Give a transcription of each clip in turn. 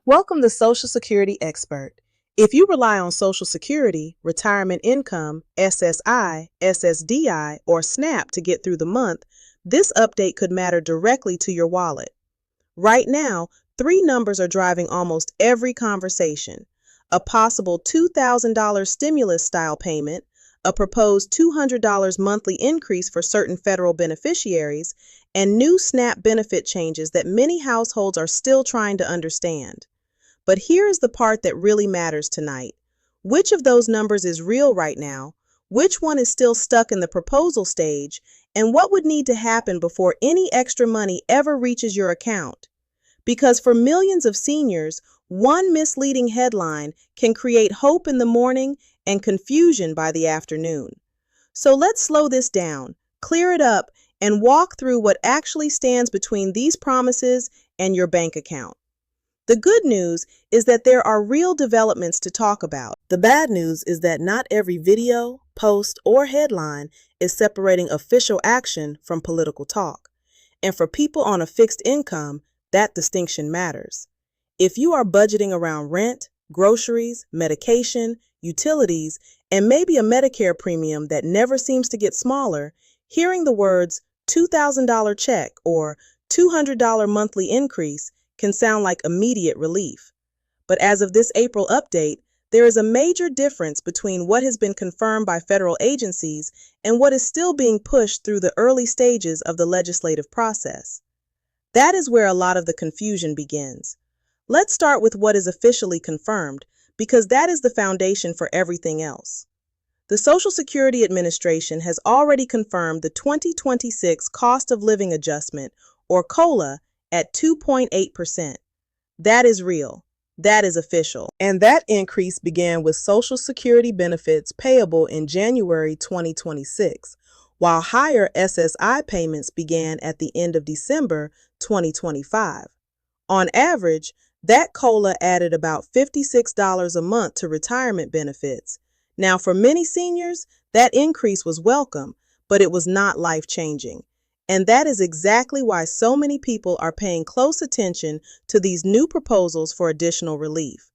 Welcome to Social Security Expert. If you rely on Social Security, retirement income, SSI, SSDI, or SNAP to get through the month, this update could matter directly to your wallet. Right now, three numbers are driving almost every conversation: a possible $2,000 stimulus-style payment, a proposed $200 monthly increase for certain federal beneficiaries, and new SNAP benefit changes that many households are still trying to understand. But here's the part that really matters tonight. Which of those numbers is real right now? Which one is still stuck in the proposal stage? And what would need to happen before any extra money ever reaches your account? Because for millions of seniors, one misleading headline can create hope in the morning and confusion by the afternoon. So let's slow this down, clear it up, and walk through what actually stands between these promises and your bank account. The good news is that there are real developments to talk about. The bad news is that not every video, post, or headline is separating official action from political talk. And for people on a fixed income, that distinction matters. If you are budgeting around rent, groceries, medication, utilities, and maybe a Medicare premium that never seems to get smaller, hearing the words $2,000 check or $200 monthly increase can sound like immediate relief. But as of this April update, there is a major difference between what has been confirmed by federal agencies and what is still being pushed through the early stages of the legislative process. That is where a lot of the confusion begins. Let's start with what is officially confirmed, because that is the foundation for everything else. The Social Security Administration has already confirmed the 2026 Cost of Living Adjustment, or COLA, at 2.8%. That is real. That is official. And that increase began with Social Security benefits payable in January 2026, while higher SSI payments began at the end of December 2025. On average, that COLA added about $56 a month to retirement benefits. Now, for many seniors, that increase was welcome, but it was not life-changing. And that is exactly why so many people are paying close attention to these new proposals for additional relief.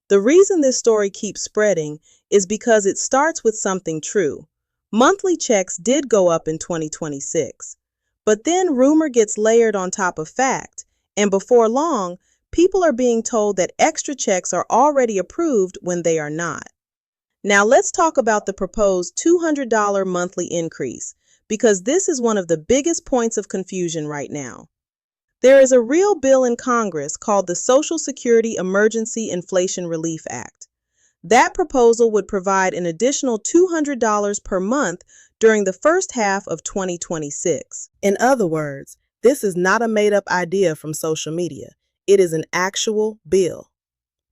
The reason this story keeps spreading is because it starts with something true. Monthly checks did go up in 2026, but then rumor gets layered on top of fact, and before long, people are being told that extra checks are already approved when they are not. Now let's talk about the proposed $200 monthly increase, because this is one of the biggest points of confusion right now. There is a real bill in Congress called the Social Security Emergency Inflation Relief Act. That proposal would provide an additional $200 per month during the first half of 2026. In other words, this is not a made-up idea from social media. It is an actual bill.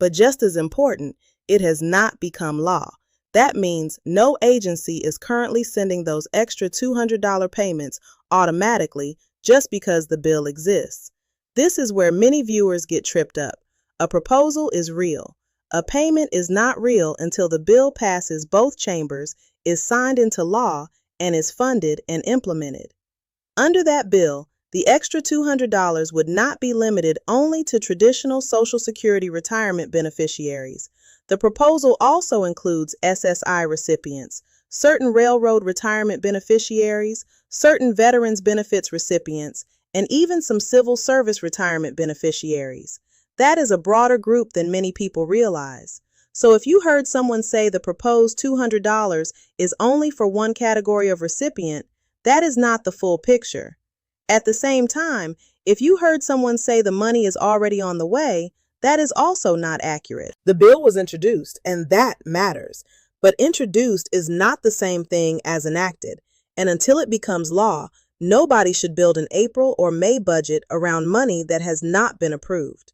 But just as important, it has not become law. That means no agency is currently sending those extra $200 payments automatically just because the bill exists. This is where many viewers get tripped up. A proposal is real. A payment is not real until the bill passes both chambers, is signed into law, and is funded and implemented. Under that bill, the extra $200 would not be limited only to traditional Social Security retirement beneficiaries. The proposal also includes SSI recipients, certain railroad retirement beneficiaries, certain veterans benefits recipients, and even some civil service retirement beneficiaries. That is a broader group than many people realize. So if you heard someone say the proposed $200 is only for one category of recipient, that is not the full picture. At the same time, if you heard someone say the money is already on the way, that is also not accurate. The bill was introduced, and that matters. But introduced is not the same thing as enacted. And until it becomes law, nobody should build an April or May budget around money that has not been approved.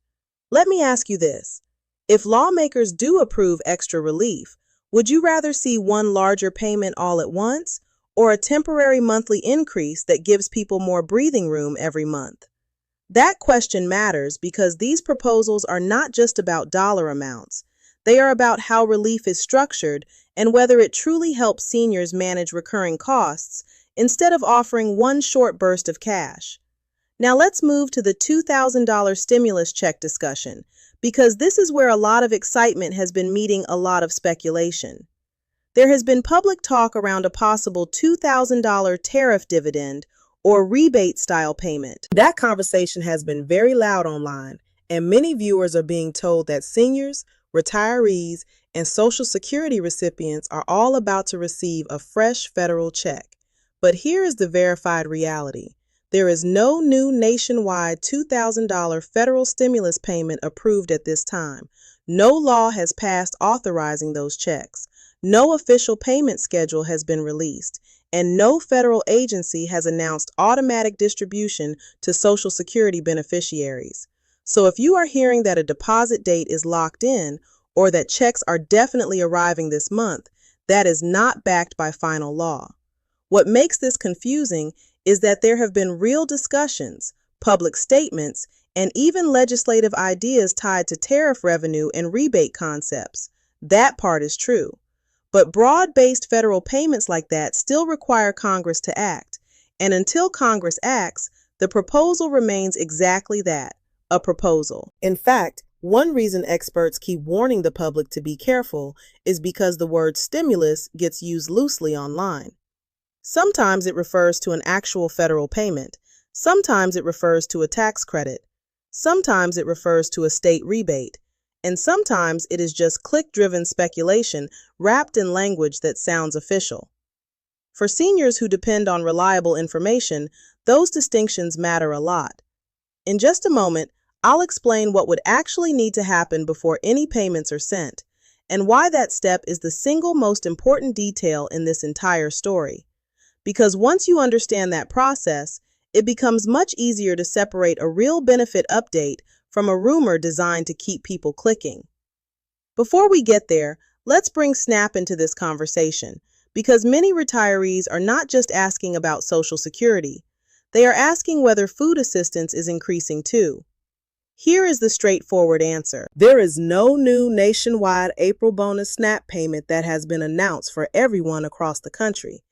Let me ask you this. If lawmakers do approve extra relief, would you rather see one larger payment all at once, or a temporary monthly increase that gives people more breathing room every month? That question matters because these proposals are not just about dollar amounts. They are about how relief is structured and whether it truly helps seniors manage recurring costs instead of offering one short burst of cash. Now let's move to the $2,000 stimulus check discussion, because this is where a lot of excitement has been meeting a lot of speculation. There has been public talk around a possible $2,000 tariff dividend or rebate-style payment. That conversation has been very loud online, and many viewers are being told that seniors, retirees, and Social Security recipients are all about to receive a fresh federal check. But here is the verified reality. There is no new nationwide $2,000 federal stimulus payment approved at this time. No law has passed authorizing those checks. No official payment schedule has been released, and no federal agency has announced automatic distribution to Social Security beneficiaries. So if you are hearing that a deposit date is locked in or that checks are definitely arriving this month, that is not backed by final law. What makes this confusing is that there have been real discussions, public statements, and even legislative ideas tied to tariff revenue and rebate concepts. That part is true. But broad-based federal payments like that still require Congress to act. And until Congress acts, the proposal remains exactly that, a proposal. In fact, one reason experts keep warning the public to be careful is because the word stimulus gets used loosely online. Sometimes it refers to an actual federal payment. Sometimes it refers to a tax credit. Sometimes it refers to a state rebate. And sometimes it is just click-driven speculation wrapped in language that sounds official. For seniors who depend on reliable information, those distinctions matter a lot. In just a moment, I'll explain what would actually need to happen before any payments are sent, and why that step is the single most important detail in this entire story. Because once you understand that process, it becomes much easier to separate a real benefit update from a rumor designed to keep people clicking. Before we get there, let's bring SNAP into this conversation, because many retirees are not just asking about Social Security. They are asking whether food assistance is increasing too. Here is the straightforward answer. There is no new nationwide April bonus SNAP payment that has been announced for everyone across the country.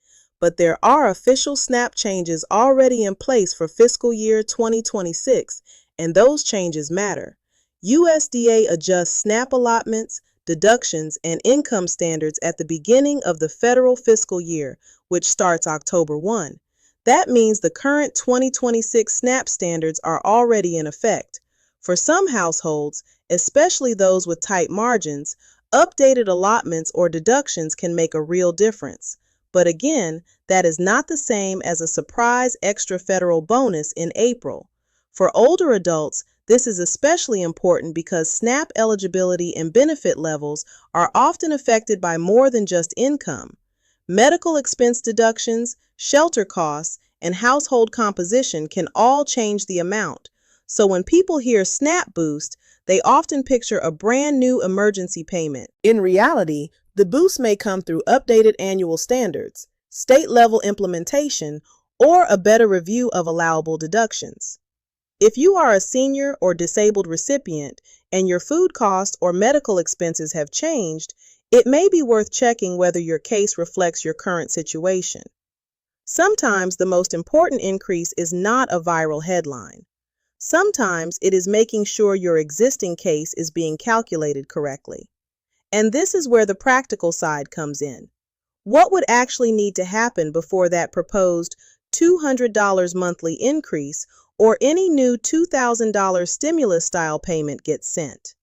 But there are official SNAP changes already in place for fiscal year 2026, and those changes matter. USDA adjusts SNAP allotments, deductions, and income standards at the beginning of the federal fiscal year, which starts October 1. That means the current 2026 SNAP standards are already in effect. For some households, especially those with tight margins, updated allotments or deductions can make a real difference. But again, that is not the same as a surprise extra federal bonus in April. For older adults, this is especially important because SNAP eligibility and benefit levels are often affected by more than just income. Medical expense deductions, shelter costs, and household composition can all change the amount. So when people hear SNAP boost, they often picture a brand new emergency payment. In reality, the boost may come through updated annual standards, state-level implementation, or a better review of allowable deductions. If you are a senior or disabled recipient and your food costs or medical expenses have changed, it may be worth checking whether your case reflects your current situation. Sometimes the most important increase is not a viral headline. Sometimes it is making sure your existing case is being calculated correctly. And this is where the practical side comes in. What would actually need to happen before that proposed $200 monthly increase or any new $2,000 stimulus-style payment gets sent?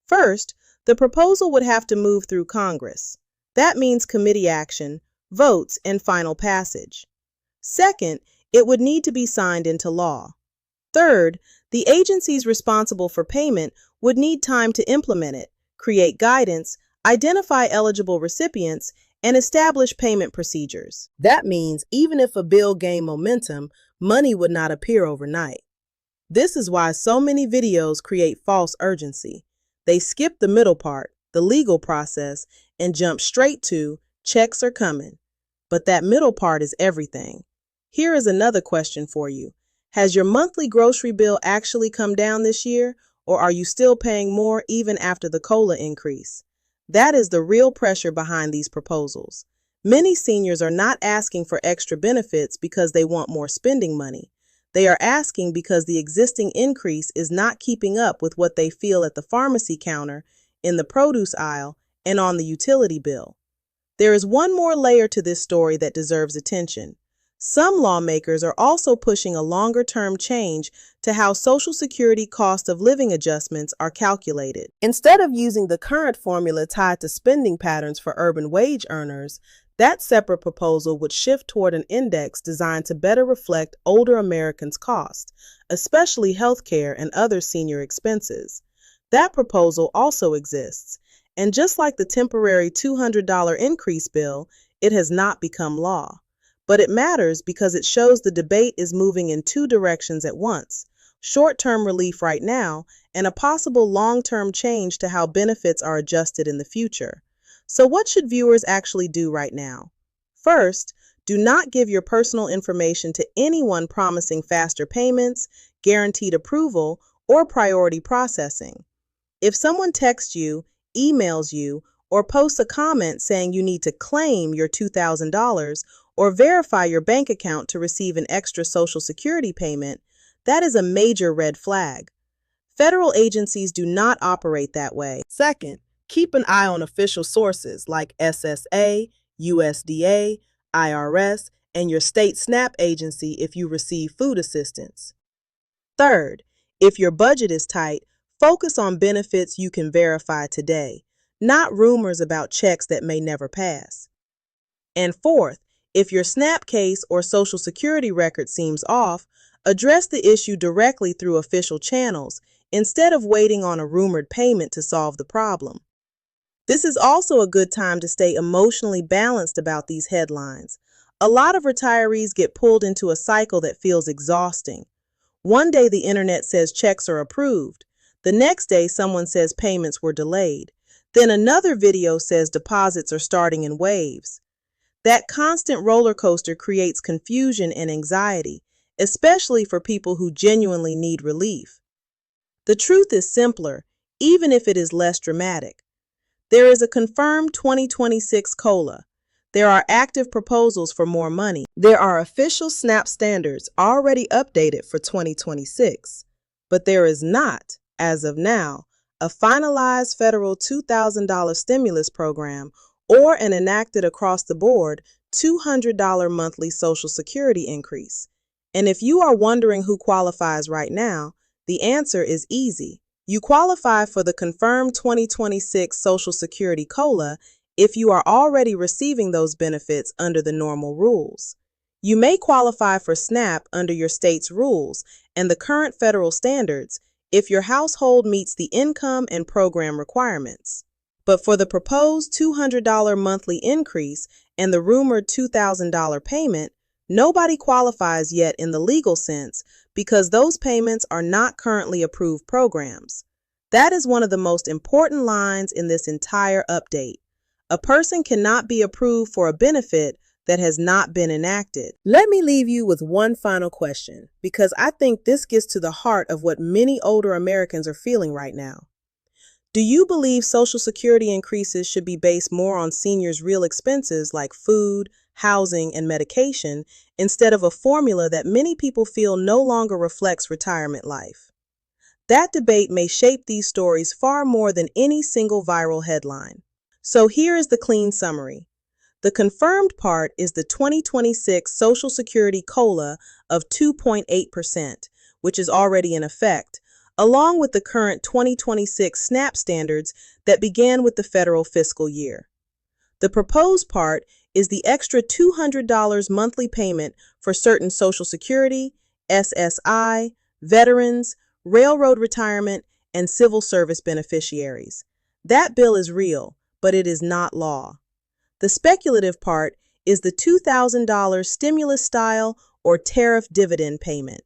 First, the proposal would have to move through Congress. That means committee action, votes, and final passage. Second, it would need to be signed into law. Third, the agencies responsible for payment would need time to implement it, create guidance, identify eligible recipients, and establish payment procedures. That means even if a bill gained momentum, money would not appear overnight. This is why so many videos create false urgency. They skip the middle part, the legal process, and jump straight to checks are coming. But that middle part is everything. Here is another question for you. Has your monthly grocery bill actually come down this year, or are you still paying more even after the COLA increase? That is the real pressure behind these proposals. Many seniors are not asking for extra benefits because they want more spending money. They are asking because the existing increase is not keeping up with what they feel at the pharmacy counter, in the produce aisle, and on the utility bill. There is one more layer to this story that deserves attention. Some lawmakers are also pushing a longer-term change to how Social Security cost of living adjustments are calculated. Instead of using the current formula tied to spending patterns for urban wage earners, that separate proposal would shift toward an index designed to better reflect older Americans' costs, especially healthcare and other senior expenses. That proposal also exists, and just like the temporary $200 increase bill, it has not become law. But it matters because it shows the debate is moving in two directions at once: short-term relief right now and a possible long-term change to how benefits are adjusted in the future. So what should viewers actually do right now? First, do not give your personal information to anyone promising faster payments, guaranteed approval, or priority processing. If someone texts you, emails you, or posts a comment saying you need to claim your $2,000 or verify your bank account to receive an extra Social Security payment, that is a major red flag. Federal agencies do not operate that way. Second, keep an eye on official sources like SSA, USDA, IRS, and your state SNAP agency if you receive food assistance. Third, if your budget is tight, focus on benefits you can verify today, not rumors about checks that may never pass. And fourth, if your SNAP case or Social Security record seems off, address the issue directly through official channels instead of waiting on a rumored payment to solve the problem. This is also a good time to stay emotionally balanced about these headlines. A lot of retirees get pulled into a cycle that feels exhausting. One day the internet says checks are approved. The next day someone says payments were delayed. Then another video says deposits are starting in waves. That constant roller coaster creates confusion and anxiety, especially for people who genuinely need relief. The truth is simpler, even if it is less dramatic. There is a confirmed 2026 COLA. There are active proposals for more money. There are official SNAP standards already updated for 2026. But there is not, as of now, a finalized federal $2,000 stimulus program or an enacted across-the-board $200 monthly Social Security increase. And if you are wondering who qualifies right now, the answer is easy. You qualify for the confirmed 2026 Social Security COLA if you are already receiving those benefits under the normal rules. You may qualify for SNAP under your state's rules and the current federal standards if your household meets the income and program requirements. But for the proposed $200 monthly increase and the rumored $2,000 payment, nobody qualifies yet in the legal sense because those payments are not currently approved programs. That is one of the most important lines in this entire update. A person cannot be approved for a benefit that has not been enacted. Let me leave you with one final question, because I think this gets to the heart of what many older Americans are feeling right now. Do you believe Social Security increases should be based more on seniors' real expenses like food, housing, and medication instead of a formula that many people feel no longer reflects retirement life? That debate may shape these stories far more than any single viral headline. So here is the clean summary. The confirmed part is the 2026 Social Security COLA of 2.8%, which is already in effect, along with the current 2026 SNAP standards that began with the federal fiscal year. The proposed part is the extra $200 monthly payment for certain Social Security, SSI, veterans, railroad retirement, and civil service beneficiaries. That bill is real, but it is not law. The speculative part is the $2,000 stimulus-style or tariff dividend payment.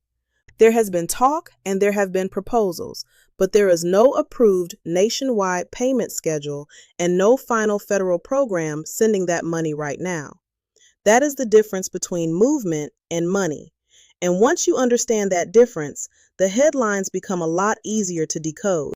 There has been talk and there have been proposals, but there is no approved nationwide payment schedule and no final federal program sending that money right now. That is the difference between movement and money. And once you understand that difference, the headlines become a lot easier to decode.